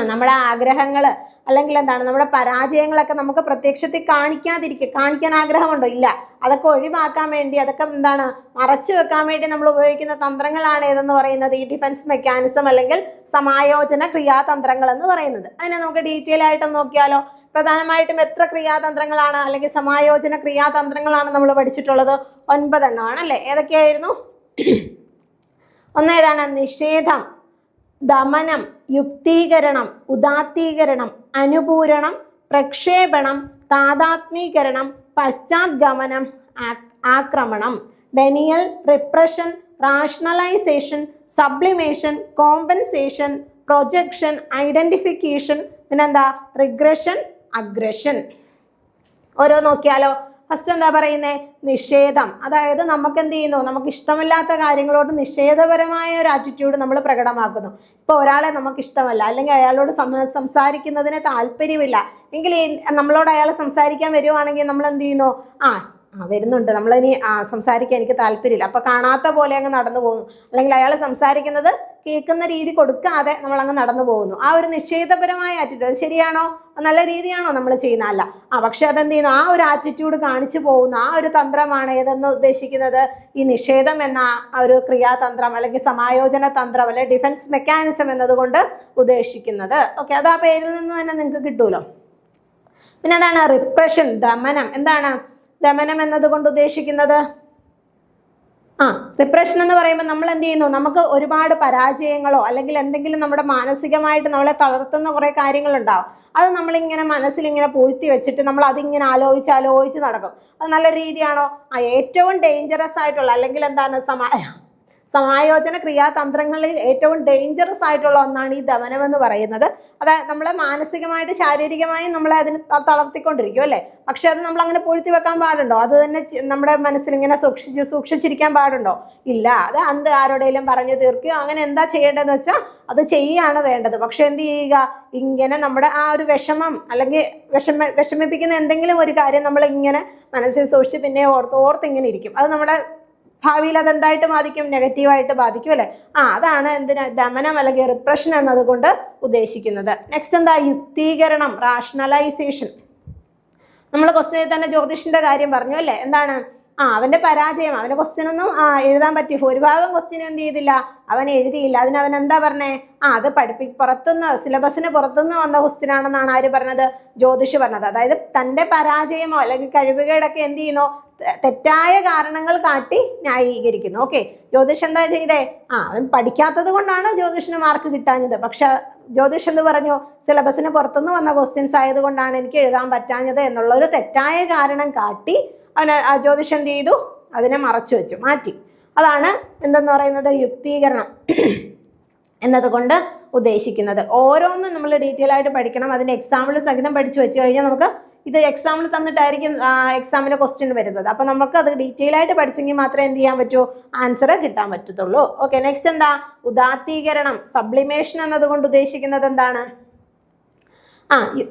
നമ്മുടെ ആഗ്രഹങ്ങൾ അല്ലെങ്കിൽ എന്താണ് നമ്മുടെ പരാജയങ്ങളൊക്കെ നമുക്ക് പ്രത്യക്ഷത്തിൽ കാണിക്കാൻ ആഗ്രഹമുണ്ടോ? ഇല്ല. അതൊക്കെ ഒഴിവാക്കാൻ വേണ്ടി, അതൊക്കെ എന്താണ് മറച്ചു വെക്കാൻ വേണ്ടി നമ്മൾ ഉപയോഗിക്കുന്ന തന്ത്രങ്ങളാണ് ഏതെന്ന് പറയുന്നത്? ഈ ഡിഫൻസ് മെക്കാനിസം അല്ലെങ്കിൽ സമായോജന ക്രിയാതന്ത്രങ്ങൾ എന്ന് പറയുന്നത്. അതിനെ നമുക്ക് ഡീറ്റെയിൽ ആയിട്ട് നോക്കിയാലോ? പ്രധാനമായിട്ടും എത്ര ക്രിയാതന്ത്രങ്ങളാണ് അല്ലെങ്കിൽ സമായോജന ക്രിയാതന്ത്രങ്ങളാണ് നമ്മൾ പഠിച്ചിട്ടുള്ളത്? 9 എണ്ണമാണ് അല്ലേ? ഏതൊക്കെയായിരുന്നു? ഒന്നേതാണ്? നിഷേധം, ദമനം, യുക്തീകരണം, ഉദാത്തീകരണം, അനുപൂരണം, പ്രക്ഷേപണം, താദാത്മീകരണം, പശ്ചാത്ഗമനം, ആക്രമണം. Denial, repression, rationalisation, sublimation, compensation, projection, identification, പിന്നെന്താ? Regression, aggression. ഓരോ നോക്കിയാലോ? ഫസ്റ്റ് എന്താ പറയുന്നത്? നിഷേധം. അതായത് നമുക്ക് എന്ത് ചെയ്യുന്നു? നമുക്ക് ഇഷ്ടമില്ലാത്ത കാര്യങ്ങളോട് നിഷേധപരമായ ഒരു ആറ്റിറ്റ്യൂഡ് നമ്മൾ പ്രകടമാക്കുന്നു. ഇപ്പോൾ ഒരാളെ നമുക്ക് ഇഷ്ടമല്ല അല്ലെങ്കിൽ അയാളോട് സംസാരിക്കുന്നതിന് താല്പര്യമില്ല എങ്കിൽ നമ്മളോട് അയാൾ സംസാരിക്കാൻ വരുവാണെങ്കിൽ നമ്മൾ എന്ത് ചെയ്യുന്നു? വരുന്നുണ്ട്, നമ്മളിനി സംസാരിക്കാൻ എനിക്ക് താല്പര്യമില്ല, അപ്പോൾ കാണാത്ത പോലെ അങ്ങ് നടന്നു പോകുന്നു. അല്ലെങ്കിൽ അയാൾ സംസാരിക്കുന്നത് കേൾക്കുന്ന രീതി കൊടുക്കാതെ നമ്മൾ അങ്ങ് നടന്നു പോകുന്നു. ആ ഒരു നിഷേധപരമായ ആറ്റിറ്റ്യൂഡ് ശരിയാണോ? നല്ല രീതിയാണോ നമ്മൾ ചെയ്യുന്ന? അല്ല. പക്ഷെ അതെന്ത് ചെയ്യുന്നു? ആ ഒരു ആറ്റിറ്റ്യൂഡ് കാണിച്ചു പോകുന്ന ആ ഒരു തന്ത്രമാണ് ഏതെന്ന് ഉദ്ദേശിക്കുന്നത്? ഈ നിഷേധം എന്ന ഒരു ക്രിയാതന്ത്രം അല്ലെങ്കിൽ സമായോജന തന്ത്രം അല്ലെങ്കിൽ ഡിഫൻസ് മെക്കാനിസം എന്നതുകൊണ്ട് ഉദ്ദേശിക്കുന്നത്. ഓക്കെ, അത് ആ പേരിൽ നിന്ന് തന്നെ നിങ്ങൾക്ക് കിട്ടുമല്ലോ. പിന്നെ എന്താണ്? റിപ്രഷൻ, ദമനം. എന്താണ് ദമനം എന്നതുകൊണ്ട് ഉദ്ദേശിക്കുന്നത്? റിപ്രഷൻ എന്ന് പറയുമ്പോൾ നമ്മൾ എന്ത് ചെയ്യുന്നു? നമുക്ക് ഒരുപാട് പരാജയങ്ങളോ അല്ലെങ്കിൽ എന്തെങ്കിലും നമ്മുടെ മാനസികമായിട്ട് നമ്മളെ തളർത്തുന്ന കുറേ കാര്യങ്ങളുണ്ടാവും. അത് നമ്മളിങ്ങനെ മനസ്സിലിങ്ങനെ പൂഴ്ത്തി വെച്ചിട്ട് നമ്മൾ അതിങ്ങനെ ആലോചിച്ച് നടക്കും. അത് നല്ല രീതിയാണോ? ഏറ്റവും ഡേഞ്ചറസ് ആയിട്ടുള്ള അല്ലെങ്കിൽ എന്താണ് സമായോജന ക്രിയാതന്ത്രങ്ങളിൽ ഏറ്റവും ഡേഞ്ചറസ് ആയിട്ടുള്ള ഒന്നാണ് ഈ ദമനം എന്ന് പറയുന്നത്. അതായത് നമ്മളെ മാനസികമായിട്ട് ശാരീരികമായും നമ്മളെ അതിന് തളർത്തിക്കൊണ്ടിരിക്കും അല്ലേ? പക്ഷെ അത് നമ്മൾ അങ്ങനെ പൂഴ്ത്തി വെക്കാൻ പാടുണ്ടോ? അത് തന്നെ നമ്മുടെ മനസ്സിൽ ഇങ്ങനെ സൂക്ഷിച്ചിരിക്കാൻ പാടുണ്ടോ? ഇല്ല. അത് ആരോടെങ്കിലും പറഞ്ഞു തീർക്കുകയോ അങ്ങനെ എന്താ ചെയ്യേണ്ടതെന്ന് വെച്ചാൽ അത് ചെയ്യുകയാണ് വേണ്ടത്. പക്ഷെ എന്ത് ചെയ്യുക? ഇങ്ങനെ നമ്മുടെ ആ ഒരു വിഷമം അല്ലെങ്കിൽ വിഷമിപ്പിക്കുന്ന എന്തെങ്കിലും ഒരു കാര്യം നമ്മൾ ഇങ്ങനെ മനസ്സിൽ സൂക്ഷിച്ച് പിന്നെ ഓർത്ത് ഇങ്ങനെ ഇരിക്കും. അത് നമ്മുടെ ഭാവിയിൽ അതെന്തായിട്ട് ബാധിക്കും? നെഗറ്റീവായിട്ട് ബാധിക്കും അല്ലേ? അതാണ് എന്തിനാ ദമനം അല്ലെങ്കിൽ റിപ്രഷൻ എന്നതുകൊണ്ട് ഉദ്ദേശിക്കുന്നത്. നെക്സ്റ്റ് എന്താ? യുക്തീകരണം, റാഷണലൈസേഷൻ. നമ്മൾ ക്വസ്റ്റ്യനിൽ തന്നെ ജ്യോതിഷിന്റെ കാര്യം പറഞ്ഞു അല്ലേ? എന്താണ്? അവന്റെ പരാജയം, അവന്റെ ക്വസ്റ്റ്യൻ ഒന്നും എഴുതാൻ പറ്റി. ഭൂരിഭാഗം ക്വസ്റ്റ്യൻ എന്ത് ചെയ്തില്ല? അവൻ എഴുതിയില്ല. അതിനവൻ എന്താ പറഞ്ഞേ? അത് പുറത്തുനിന്ന് സിലബസിന് പുറത്തുനിന്ന് വന്ന ക്വസ്റ്റ്യൻ ആണെന്നാണ് ആര് പറഞ്ഞത്? ജ്യോതിഷ് പറഞ്ഞത്. അതായത് തന്റെ പരാജയമോ അല്ലെങ്കിൽ കഴിവുകേടൊക്കെ എന്ത് ചെയ്യുന്നു? തെറ്റായ കാരണങ്ങൾ കാട്ടി ന്യായീകരിക്കുന്നു. ഓക്കെ, ജ്യോതിഷ് എന്താ ചെയ്തേ? അവൻ പഠിക്കാത്തത് കൊണ്ടാണ് ജ്യോതിഷിന് മാർക്ക് കിട്ടാഞ്ഞത്. പക്ഷെ ജ്യോതിഷ് എന്ന് പറഞ്ഞു? സിലബസിന് പുറത്തുനിന്ന് വന്ന ക്വസ്റ്റ്യൻസ് ആയതുകൊണ്ടാണ് എനിക്ക് എഴുതാൻ പറ്റാഞ്ഞത് എന്നുള്ള ഒരു തെറ്റായ കാരണം കാട്ടി അവന് ജ്യോതിഷ് എന്ത് ചെയ്തു? അതിനെ മറച്ചു വെച്ചു, മാറ്റി. അതാണ് എന്തെന്ന് പറയുന്നത്? യുക്തീകരണം എന്നതുകൊണ്ട് ഉദ്ദേശിക്കുന്നത്. ഓരോന്നും നമ്മൾ ഡീറ്റെയിൽ ആയിട്ട് പഠിക്കണം. അതിൻ്റെ എക്സാമ്പിൾ സഹിതം പഠിച്ചു വെച്ച് കഴിഞ്ഞാൽ നമുക്ക് ഇത് എക്സാമ്പിൾ തന്നിട്ടായിരിക്കും എക്സാമിന് ക്വസ്റ്റ്യൻ വരുന്നത്. അപ്പോൾ നമുക്ക് അത് ഡീറ്റെയിൽ ആയിട്ട് പഠിച്ചെങ്കിൽ മാത്രമേ എന്ത് ചെയ്യാൻ പറ്റൂ? ആൻസർ കിട്ടാൻ പറ്റത്തുള്ളൂ. ഓക്കെ, നെക്സ്റ്റ് എന്താ? ഉദാത്തീകരണം, സബ്ലിമേഷൻ എന്നതുകൊണ്ട് ഉദ്ദേശിക്കുന്നത് എന്താണ്?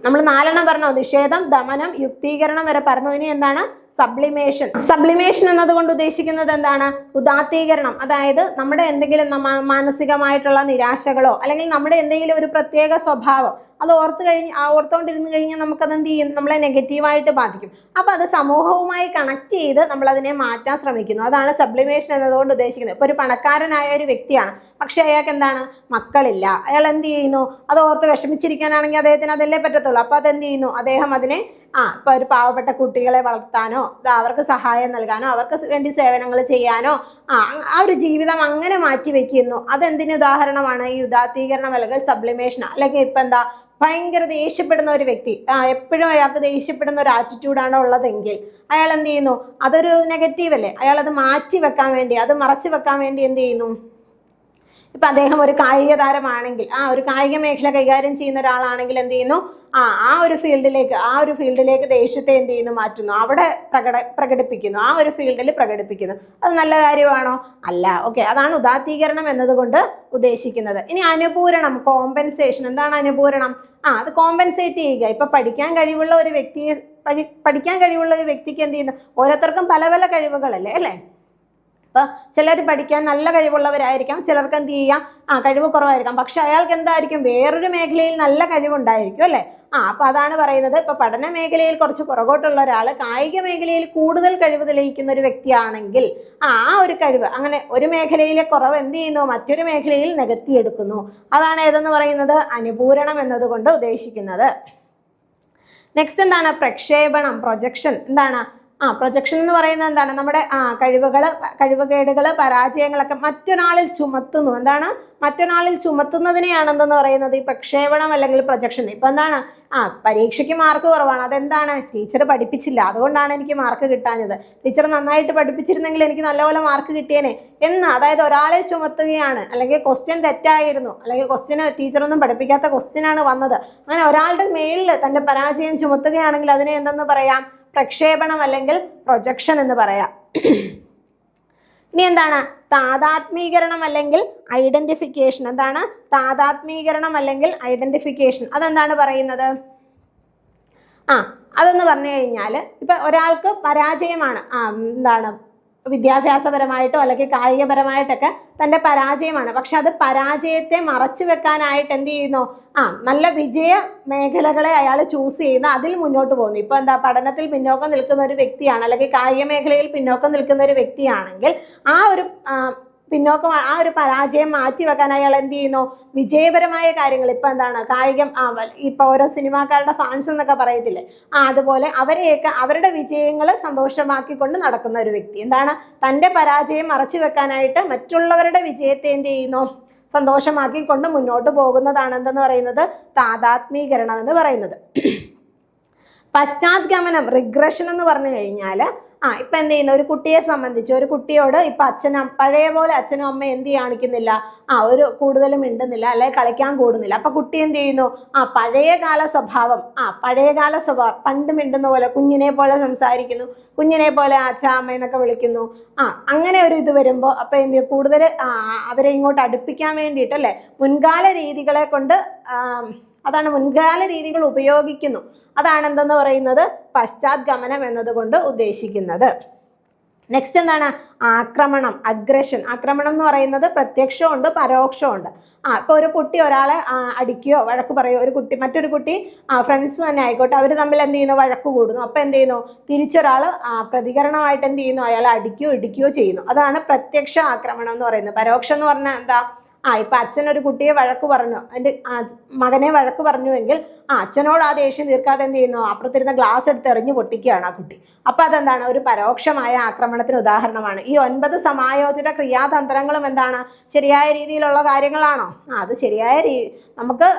നമ്മൾ 4 പറഞ്ഞോ? നിഷേധം, ദമനം, യുക്തീകരണം വരെ പറഞ്ഞു. ഇനി എന്താണ്? സബ്ലിമേഷൻ. സബ്ലിമേഷൻ എന്നതുകൊണ്ട് ഉദ്ദേശിക്കുന്നത് എന്താണ്? ഉദാത്തീകരണം. അതായത് നമ്മുടെ എന്തെങ്കിലും മാനസികമായിട്ടുള്ള നിരാശകളോ അല്ലെങ്കിൽ നമ്മുടെ എന്തെങ്കിലും ഒരു പ്രത്യേക സ്വഭാവം അത് ഓർത്തുകൊണ്ടിരുന്ന് കഴിഞ്ഞാൽ നമുക്കത് എന്ത് ചെയ്യും, നമ്മളെ നെഗറ്റീവായിട്ട് ബാധിക്കും. അപ്പോൾ അത് സമൂഹവുമായി കണക്ട് ചെയ്ത് നമ്മളതിനെ മാറ്റാൻ ശ്രമിക്കുന്നു. അതാണ് സബ്ലിമേഷൻ എന്നതുകൊണ്ട് ഉദ്ദേശിക്കുന്നത്. ഇപ്പോൾ ഒരു പണക്കാരനായ ഒരു വ്യക്തിയാണ്, പക്ഷേ അയാൾക്ക് എന്താണ്, മക്കളില്ല. അയാൾ എന്ത് ചെയ്യുന്നു, അത് ഓർത്ത് വിഷമിച്ചിരിക്കാനാണെങ്കിൽ അദ്ദേഹത്തിന് അതല്ലേ പറ്റത്തുള്ളൂ. അപ്പോൾ അതെന്ത് ചെയ്യുന്നു, അദ്ദേഹം അതിനെ ഇപ്പോൾ ഒരു പാവപ്പെട്ട കുട്ടികളെ വളർത്താനോ അവർക്ക് സഹായം നൽകാനോ അവർക്ക് വേണ്ടി സേവനങ്ങൾ ചെയ്യാനോ ആ ഒരു ജീവിതം അങ്ങനെ മാറ്റി വെക്കുന്നു. അതെന്തിന് ഉദാഹരണമാണ്, ഈ ഉദാത്തീകരണം അല്ലെങ്കിൽ സബ്ലിമേഷൻ. അല്ലെങ്കിൽ ഇപ്പം എന്താ, ഭയങ്കര ദേഷ്യപ്പെടുന്ന ഒരു വ്യക്തി, എപ്പോഴും അയാൾക്ക് ദേഷ്യപ്പെടുന്ന ഒരു ആറ്റിറ്റ്യൂഡാണ് ഉള്ളതെങ്കിൽ അയാൾ എന്ത് ചെയ്യുന്നു, അതൊരു നെഗറ്റീവ് അല്ലേ. അയാൾ അത് മാറ്റി വെക്കാൻ വേണ്ടി, അത് മറച്ചു വെക്കാൻ വേണ്ടി എന്ത് ചെയ്യുന്നു, ഇപ്പം അദ്ദേഹം ഒരു കായിക താരമാണെങ്കിൽ, ഒരു കായിക മേഖല കൈകാര്യം ചെയ്യുന്ന ഒരാളാണെങ്കിൽ എന്ത് ചെയ്യുന്നു, ആ ഒരു ഫീൽഡിലേക്ക് ദേഷ്യത്തെ എന്ത് ചെയ്യുന്നു, മാറ്റുന്നു, അവിടെ പ്രകടിപ്പിക്കുന്നു, ആ ഒരു ഫീൽഡിൽ പ്രകടിപ്പിക്കുന്നു. അത് നല്ല കാര്യമാണോ? അല്ല. ഓക്കെ, അതാണ് ഉദാത്തീകരണം എന്നതുകൊണ്ട് ഉദ്ദേശിക്കുന്നത്. ഇനി അനുപൂരണം, കോമ്പൻസേഷൻ. എന്താണ് അനുപൂരണം? അത് കോമ്പൻസേറ്റ് ചെയ്യുക. ഇപ്പം പഠിക്കാൻ കഴിവുള്ള ഒരു വ്യക്തിക്ക് എന്ത് ചെയ്യുന്നു, ഓരോരുത്തർക്കും പല പല കഴിവുകളല്ലേ അല്ലേ. അപ്പോൾ ചിലർ പഠിക്കാൻ നല്ല കഴിവുള്ളവരായിരിക്കാം, ചിലർക്ക് എന്ത് ചെയ്യാം, കഴിവ് കുറവായിരിക്കാം. പക്ഷെ അയാൾക്ക് എന്തായിരിക്കും, വേറൊരു മേഖലയിൽ നല്ല കഴിവുണ്ടായിരിക്കും അല്ലേ. അപ്പോൾ അതാണ് പറയുന്നത്, ഇപ്പോൾ പഠന മേഖലയിൽ കുറച്ച് പുറകോട്ടുള്ള ഒരാൾ കായിക മേഖലയിൽ കൂടുതൽ കഴിവ് തെളിയിക്കുന്ന ഒരു വ്യക്തിയാണെങ്കിൽ ആ ഒരു കഴിവ്, അങ്ങനെ ഒരു മേഖലയിലെ കുറവ് എന്ത് ചെയ്യുന്നു, മറ്റൊരു മേഖലയിൽ നികത്തിയെടുക്കുന്നു. അതാണ് ഏതെന്ന് പറയുന്നത്, അനുപൂരണം എന്നതുകൊണ്ട് ഉദ്ദേശിക്കുന്നത്. നെക്സ്റ്റ് എന്താണ്, പ്രക്ഷേപണം, പ്രൊജക്ഷൻ. എന്താണ് പ്രൊജക്ഷൻ എന്ന് പറയുന്നത്? എന്താണ്, നമ്മുടെ കഴിവുകേടുകൾ, പരാജയങ്ങളൊക്കെ മറ്റൊരാളിൽ ചുമത്തുന്നു. എന്താണ്, മറ്റൊരാളിൽ ചുമത്തുന്നതിനെയാണ് എന്തെന്ന് പറയുന്നത്, ഈ പ്രക്ഷേപണം അല്ലെങ്കിൽ പ്രൊജക്ഷൻ. ഇപ്പം എന്താണ്, പരീക്ഷയ്ക്ക് മാർക്ക് കുറവാണ്, അതെന്താണ്, ടീച്ചർ പഠിപ്പിച്ചില്ല, അതുകൊണ്ടാണ് എനിക്ക് മാർക്ക് കിട്ടാഞ്ഞത്. ടീച്ചർ നന്നായിട്ട് പഠിപ്പിച്ചിരുന്നെങ്കിൽ എനിക്ക് നല്ലപോലെ മാർക്ക് കിട്ടിയേനെ അതായത് ഒരാളെ ചുമത്തുകയാണ്. അല്ലെങ്കിൽ ക്വസ്റ്റ്യൻ തെറ്റായിരുന്നു, അല്ലെങ്കിൽ ടീച്ചറൊന്നും പഠിപ്പിക്കാത്ത ക്വസ്റ്റ്യനാണ് വന്നത്, അങ്ങനെ ഒരാളുടെ മേലിൽ തൻ്റെ പരാജയം ചുമത്തുകയാണെങ്കിൽ അതിനെ എന്തെന്ന് പറയാം, പ്രക്ഷേപണം അല്ലെങ്കിൽ പ്രൊജക്ഷൻ എന്ന് പറയാം. ഇനി എന്താണ്, താദാത്മീകരണം അല്ലെങ്കിൽ ഐഡന്റിഫിക്കേഷൻ. എന്താണ് താദാത്മീകരണം അല്ലെങ്കിൽ ഐഡന്റിഫിക്കേഷൻ? അതെന്താണ് പറയുന്നത്? അതെന്ന് പറഞ്ഞു കഴിഞ്ഞാൽ ഇപ്പം ഒരാൾക്ക് പരാജയമാണ്, എന്താണ്, വിദ്യാഭ്യാസപരമായിട്ടോ അല്ലെങ്കിൽ കായികപരമായിട്ടൊക്കെ തൻ്റെ പരാജയമാണ്. പക്ഷെ അത് പരാജയത്തെ മറച്ചു വെക്കാനായിട്ട് എന്ത് ചെയ്യുന്നു, നല്ല വിജയ മേഖലകളെ അയാൾ ചൂസ് ചെയ്യുന്നു, അതിൽ മുന്നോട്ട് പോകുന്നു. ഇപ്പോൾ എന്താ, പഠനത്തിൽ പിന്നോക്കം നിൽക്കുന്ന ഒരു വ്യക്തിയാണ്, അല്ലെങ്കിൽ കായിക മേഖലയിൽ പിന്നോക്കം നിൽക്കുന്ന ഒരു വ്യക്തിയാണെങ്കിൽ ആ ഒരു പരാജയം മാറ്റി വെക്കാൻ അയാൾ എന്ത് ചെയ്യുന്നു, വിജയപരമായ കാര്യങ്ങൾ. ഇപ്പം എന്താണ്, കായികം, ഇപ്പോൾ ഓരോ സിനിമാക്കാരുടെ ഫാൻസ് എന്നൊക്കെ പറയത്തില്ലേ, അതുപോലെ അവരുടെ വിജയങ്ങൾ സന്തോഷമാക്കിക്കൊണ്ട് നടക്കുന്ന ഒരു വ്യക്തി. എന്താണ്, തൻ്റെ പരാജയം മറച്ചു വെക്കാനായിട്ട് മറ്റുള്ളവരുടെ വിജയത്തെ എന്ത് ചെയ്യുന്നു, സന്തോഷമാക്കിക്കൊണ്ട് മുന്നോട്ട് പോകുന്നതാണ് എന്തെന്ന് പറയുന്നത്, താദാത്മീകരണം എന്ന് പറയുന്നത്. പശ്ചാത്ഗമനം, റിഗ്രഷൻ എന്ന് പറഞ്ഞു കഴിഞ്ഞാൽ ഇപ്പം എന്ത് ചെയ്യുന്നു, ഒരു കുട്ടിയെ സംബന്ധിച്ച് ഒരു കുട്ടിയോട് ഇപ്പം പഴയ പോലെ അച്ഛനും അമ്മയും എന്ത് കാണിക്കുന്നില്ല, ഒരു കൂടുതലും മിണ്ടുന്നില്ല, അല്ലെങ്കിൽ കളിക്കാൻ കൂടുന്നില്ല. അപ്പം കുട്ടി എന്ത് ചെയ്യുന്നു, പഴയകാല സ്വഭാവം പണ്ട് മിണ്ടുന്ന പോലെ, കുഞ്ഞിനെ പോലെ സംസാരിക്കുന്നു, കുഞ്ഞിനെ പോലെ അച്ഛ അമ്മ എന്നൊക്കെ വിളിക്കുന്നു. അങ്ങനെ ഒരു ഇത് വരുമ്പോൾ അപ്പം എന്ത് ചെയ്യും, കൂടുതൽ അവരെ ഇങ്ങോട്ട് അടുപ്പിക്കാൻ വേണ്ടിയിട്ടല്ലേ മുൻകാല രീതികളെ കൊണ്ട്, മുൻകാല രീതികൾ ഉപയോഗിക്കുന്നു. അതാണ് എന്തെന്ന് പറയുന്നത്, പശ്ചാത്ഗമനം എന്നതുകൊണ്ട് ഉദ്ദേശിക്കുന്നത്. നെക്സ്റ്റ് എന്താണ്, ആക്രമണം, അഗ്രഷൻ. ആക്രമണം എന്ന് പറയുന്നത് പ്രത്യക്ഷമുണ്ട്, പരോക്ഷമുണ്ട്. ഇപ്പോൾ ഒരു കുട്ടി ഒരാളെ അടിക്കുകയോ വഴക്ക് പറയുകയോ, മറ്റൊരു കുട്ടി ഫ്രണ്ട്സ് തന്നെ ആയിക്കോട്ടെ, അവർ തമ്മിൽ എന്ത് ചെയ്യുന്നു, വഴക്ക് കൂടുന്നു. അപ്പോൾ എന്ത് ചെയ്യുന്നു, തിരിച്ചൊരാൾ പ്രതികരണമായിട്ട് എന്ത് ചെയ്യുന്നു, അയാളെ അടിക്കുകയോ ഇടിക്കുകയോ ചെയ്യുന്നു. അതാണ് പ്രത്യക്ഷ ആക്രമണം എന്ന് പറയുന്നത്. പരോക്ഷം എന്ന് പറഞ്ഞാൽ എന്താ, ഇപ്പം അച്ഛനൊരു കുട്ടിയെ വഴക്ക് പറഞ്ഞു, അതിൻ്റെ മകനെ വഴക്ക് പറഞ്ഞുവെങ്കിൽ അച്ഛനോട് ആ ദേഷ്യം തീർക്കാതെ എന്ത് ചെയ്യുന്നു, അപ്പുറത്തിരുന്ന ഗ്ലാസ് എടുത്ത് എറിഞ്ഞ് പൊട്ടിക്കുകയാണ് ആ കുട്ടി. അപ്പം അതെന്താണ്, ഒരു പരോക്ഷമായ ആക്രമണത്തിന് ഉദാഹരണമാണ്. ഈ 9 സമായോജന ക്രിയാതന്ത്രങ്ങളും എന്താണ്, ശരിയായ രീതിയിലുള്ള കാര്യങ്ങളാണോ? അത് ശരിയായ നമുക്ക്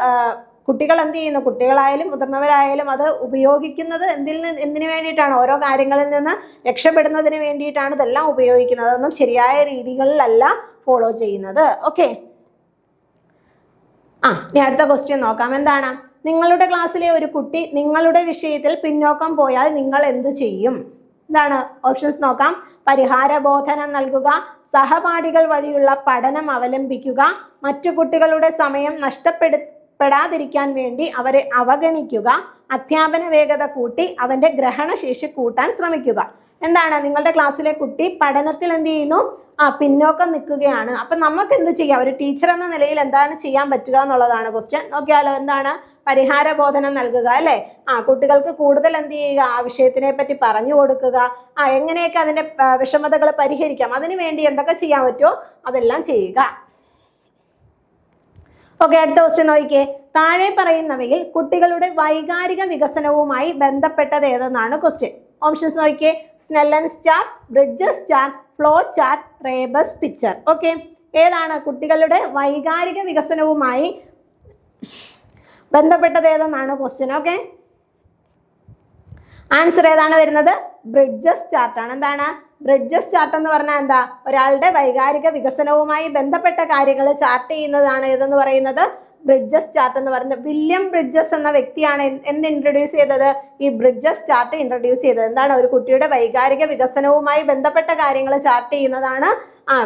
കുട്ടികൾ എന്ത് ചെയ്യുന്നു, കുട്ടികളായാലും മുതിർന്നവരായാലും അത് ഉപയോഗിക്കുന്നത് എന്തിനു വേണ്ടിയിട്ടാണ്, ഓരോ കാര്യങ്ങളിൽ നിന്ന് രക്ഷപ്പെടുന്നതിന് വേണ്ടിയിട്ടാണ് ഇതെല്ലാം ഉപയോഗിക്കുന്നത്. അതൊന്നും ശരിയായ രീതികളിലല്ല ഫോളോ ചെയ്യുന്നത്. ഓക്കെ, ഇനി അടുത്ത ക്വസ്റ്റ്യൻ നോക്കാം. എന്താണ്, നിങ്ങളുടെ ക്ലാസ്സിലെ ഒരു കുട്ടി നിങ്ങളുടെ വിഷയത്തിൽ പിന്നോക്കം പോയാൽ നിങ്ങൾ എന്തു ചെയ്യും? എന്താണ് ഓപ്ഷൻസ് നോക്കാം. പരിഹാരബോധനം നൽകുക, സഹപാഠികൾ വഴിയുള്ള പഠനം അവലംബിക്കുക, മറ്റു കുട്ടികളുടെ സമയം നഷ്ടപ്പെടാതിരിക്കാൻ വേണ്ടി അവരെ അവഗണിക്കുക, അധ്യാപന വേഗത കൂട്ടി അവൻ്റെ ഗ്രഹണശേഷി കൂട്ടാൻ ശ്രമിക്കുക. എന്താണ്, നിങ്ങളുടെ ക്ലാസ്സിലെ കുട്ടി പഠനത്തിൽ എന്ത് ചെയ്യുന്നു, പിന്നോക്കം നിൽക്കുകയാണ്. അപ്പം നമുക്ക് എന്ത് ചെയ്യാം, ഒരു ടീച്ചർ എന്ന നിലയിൽ എന്താണ് ചെയ്യാൻ പറ്റുക എന്നുള്ളതാണ് ക്വസ്റ്റ്യൻ. നോക്കിയാലോ, എന്താണ് പരിഹാര ബോധനം നൽകുക അല്ലേ? കുട്ടികൾക്ക് കൂടുതൽ എന്ത് ചെയ്യുക, ആ വിഷയത്തിനെ പറ്റി പറഞ്ഞു കൊടുക്കുക, എങ്ങനെയൊക്കെ അതിന്റെ വിഷമതകൾ പരിഹരിക്കാം, അതിനു വേണ്ടി എന്തൊക്കെ ചെയ്യാൻ പറ്റുമോ അതെല്ലാം ചെയ്യുക. ഓക്കെ, അടുത്ത ക്വസ്റ്റ്യൻ നോക്കിയേ. താഴെ പറയുന്നവയിൽ കുട്ടികളുടെ വൈകാരിക വികസനവുമായി ബന്ധപ്പെട്ടത് ഏതെന്നാണ് ക്വസ്റ്റ്യൻ. ഓപ്ഷൻസ് നോക്കിയേ. Snellen's chart, Bridges chart, flow chart, rebus picture. Okay, ഏതാണ് കുട്ടികളുടെ വൈകാരിക വികസനവുമായി ബന്ധപ്പെട്ടത് ഏതെന്നാണ് ക്വസ്റ്റ്യൻ. ഓക്കെ, ആൻസർ ഏതാണ് വരുന്നത്? ബ്രിഡ്ജസ് ചാർട്ടാണ്. എന്താണ് ബ്രിഡ്ജസ് ചാർട്ട് എന്ന് പറഞ്ഞാൽ? എന്താ, ഒരാളുടെ വൈകാരിക വികസനവുമായി ബന്ധപ്പെട്ട കാര്യങ്ങൾ ചാർട്ട് ചെയ്യുന്നതാണ് ഏതെന്ന് പറയുന്നത് ബ്രിഡ്ജസ് ചാർട്ട് എന്ന് പറയുന്നത്. വില്യം ബ്രിഡ്ജസ് എന്ന വ്യക്തിയാണ് എന്ത് ഇൻട്രൊഡ്യൂസ് ചെയ്തത്? ഈ ബ്രിഡ്ജസ് ചാർട്ട് ഇൻട്രൊഡ്യൂസ് ചെയ്തത്. എന്താണ്, ഒരു കുട്ടിയുടെ വൈകാരിക വികസനവുമായി ബന്ധപ്പെട്ട കാര്യങ്ങൾ ചാർട്ട് ചെയ്യുന്നതാണ്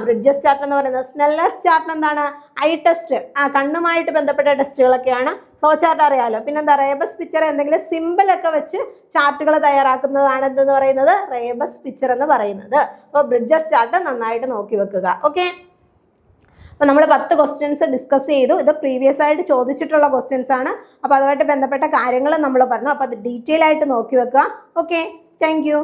ബ്രിഡ്ജസ് ചാർട്ട് എന്ന് പറയുന്നത്. സ്നെല്ലൻസ് ചാർട്ട് എന്താണ്? ഐ ടെസ്റ്റ്, കണ്ണുമായിട്ട് ബന്ധപ്പെട്ട ടെസ്റ്റുകളൊക്കെയാണ്. ഫ്ലോ ചാർട്ട് അറിയാലോ. പിന്നെന്താ, റേബസ് പിക്ചർ, എന്തെങ്കിലും സിമ്പിൾ ഒക്കെ വെച്ച് ചാർട്ടുകൾ തയ്യാറാക്കുന്നതാണ് എന്തെന്ന് പറയുന്നത് റേബസ് പിക്ചർ എന്ന് പറയുന്നത്. അപ്പോൾ ബ്രിഡ്ജസ് ചാർട്ട് നന്നായിട്ട് നോക്കി വെക്കുക. ഓക്കെ, അപ്പോൾ നമ്മൾ 10 ക്വസ്റ്റ്യൻസ് ഡിസ്കസ് ചെയ്തു. ഇത് പ്രീവിയസ് ആയിട്ട് ചോദിച്ചിട്ടുള്ള ക്വസ്റ്റ്യൻസ് ആണ്. അപ്പോൾ അതുമായിട്ട് ബന്ധപ്പെട്ട കാര്യങ്ങൾ നമ്മൾ പറഞ്ഞു. അപ്പോൾ അത് ഡീറ്റെയിൽ ആയിട്ട് നോക്കി വെക്കുക. Okay, thank you.